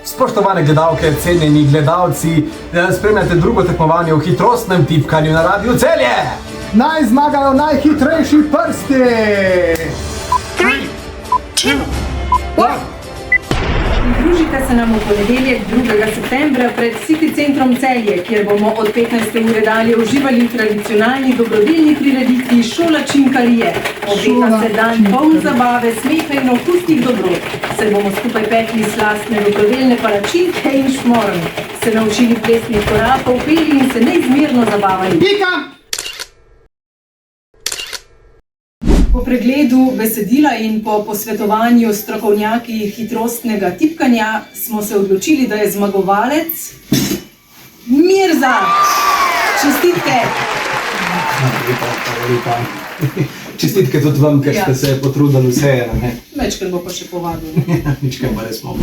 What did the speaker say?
Spoštovane gledalke, cenjeni gledalci, spremljate drugo tekmovanje v hitrostnem tipkanju na Radiu Celje. Naj zmagajo najhitrejši prsti! 3, 2, 1. Pridružite se nam v ponedeljek 2. septembra pred City centrom Celje, kjer bomo od 15. ure dalje uživali v tradicionalni dobrodelni prireditvi Šola čimkarije. Obeta se dan poln zabave, smeha in okusnih dobrot. Se bomo skupaj pekli slastne dobrodelne palačinke in šmorn, se naučili plesnih korakov, peli in se neizmerno zabavali. Pika! Po pregledu besedila in po posvetovanju s strokovnjaki hitrostnega tipkanja smo se odločili, da je zmagovalec Mirza. Čestitke! Lepa. Čestitke tudi vam, ker ste se potrudili vseeno. Večkrat bo pa še povabil. Ničkaj pa res smo.